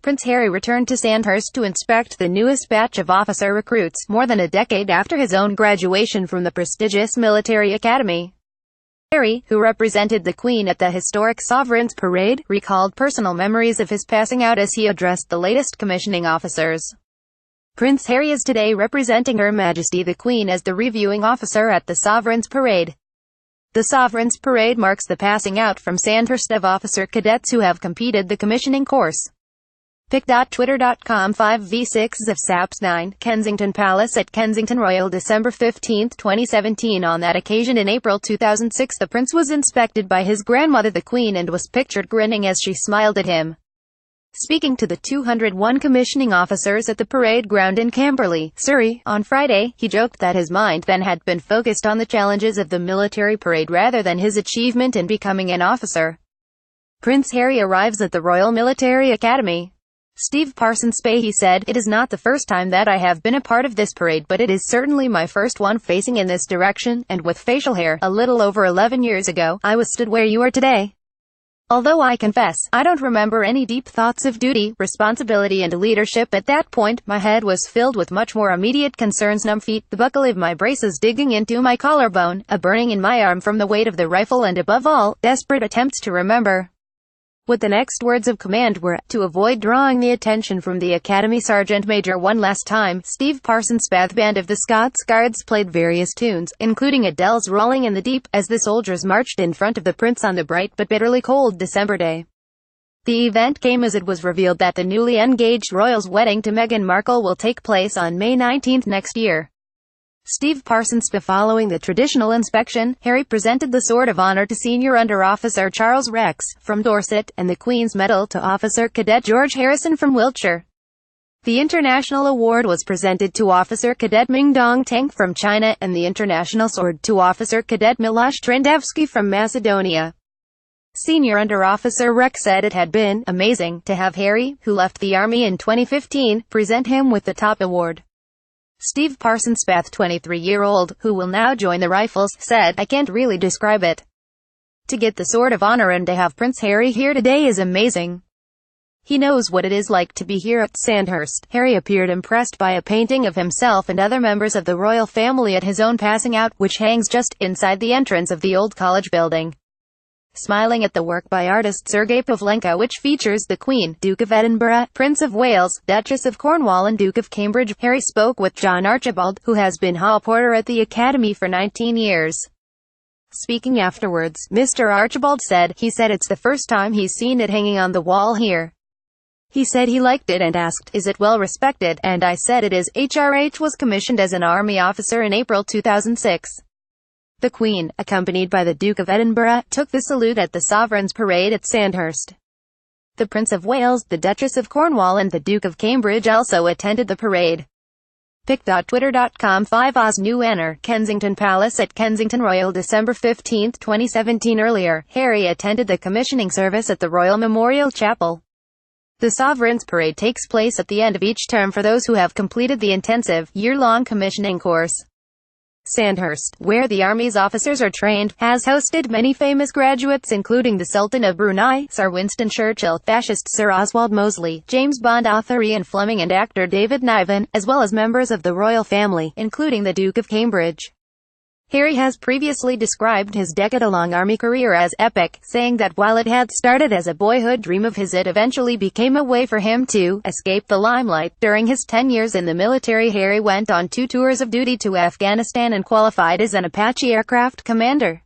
Prince Harry returned to Sandhurst to inspect the newest batch of officer recruits, more than a decade after his own graduation from the prestigious military academy. Harry, who represented the Queen at the historic Sovereign's Parade, recalled personal memories of his passing out as he addressed the latest commissioning officers. Prince Harry is today representing Her Majesty the Queen as the reviewing officer at the Sovereign's Parade. The Sovereign's Parade marks the passing out from Sandhurst of officer cadets who have completed the commissioning course. Pic.twitter.com 5v6 of SAPS 9, Kensington Palace at Kensington Royal December 15, 2017. On that occasion in April 2006, the Prince was inspected by his grandmother the Queen and was pictured grinning as she smiled at him. Speaking to the 201 commissioning officers at the parade ground in Camberley, Surrey, on Friday, he joked that his mind then had been focused on the challenges of the military parade rather than his achievement in becoming an officer. Prince Harry arrives at the Royal Military Academy. Steve Parsons he said, "It is not the first time that I have been a part of this parade, but it is certainly my first one facing in this direction, and with facial hair. A little over 11 years ago, I was stood where you are today. Although I confess, I don't remember any deep thoughts of duty, responsibility and leadership at that point. My head was filled with much more immediate concerns: numb feet, the buckle of my braces digging into my collarbone, a burning in my arm from the weight of the rifle, and above all, desperate attempts to remember what the next words of command were, to avoid drawing the attention from the Academy Sergeant Major one last time." Steve Parsons' band of the Scots Guards played various tunes, including Adele's Rolling in the Deep, as the soldiers marched in front of the Prince on the bright but bitterly cold December day. The event came as it was revealed that the newly engaged royal's wedding to Meghan Markle will take place on May 19 next year. Steve Parsons: Following the traditional inspection, Harry presented the Sword of Honour to Senior Under Officer Charles Rex, from Dorset, and the Queen's Medal to Officer Cadet George Harrison from Wiltshire. The International Award was presented to Officer Cadet Ming Dong Tang from China, and the International Sword to Officer Cadet Miloš Trendavski from Macedonia. Senior Under Officer Rex said it had been amazing to have Harry, who left the Army in 2015, present him with the top award. Steve Parsons, 23-year-old, who will now join the Rifles, said, "I can't really describe it. To get the Sword of Honour and to have Prince Harry here today is amazing. He knows what it is like to be here at Sandhurst." Harry appeared impressed by a painting of himself and other members of the royal family at his own passing out, which hangs just inside the entrance of the old college building. Smiling at the work by artist Sergei Pavlenka, which features the Queen, Duke of Edinburgh, Prince of Wales, Duchess of Cornwall and Duke of Cambridge, Harry spoke with John Archibald, who has been hall porter at the Academy for 19 years. Speaking afterwards, Mr. Archibald said, "He said it's the first time he's seen it hanging on the wall here. He said he liked it and asked, 'Is it well respected?' And I said it is. HRH was commissioned as an army officer in April 2006. The Queen, accompanied by the Duke of Edinburgh, took the salute at the Sovereign's Parade at Sandhurst. The Prince of Wales, the Duchess of Cornwall and the Duke of Cambridge also attended the parade." Pic.twitter.com 5Oz New Anner, Kensington Palace at Kensington Royal December 15, 2017. Earlier, Harry attended the commissioning service at the Royal Memorial Chapel. The Sovereign's Parade takes place at the end of each term for those who have completed the intensive, year-long commissioning course. Sandhurst, where the Army's officers are trained, has hosted many famous graduates including the Sultan of Brunei, Sir Winston Churchill, fascist Sir Oswald Mosley, James Bond author Ian Fleming and actor David Niven, as well as members of the royal family, including the Duke of Cambridge. Harry has previously described his decade-long army career as epic, saying that while it had started as a boyhood dream of his, it eventually became a way for him to escape the limelight. During his 10 years in the military, Harry went on 2 tours of duty to Afghanistan and qualified as an Apache aircraft commander.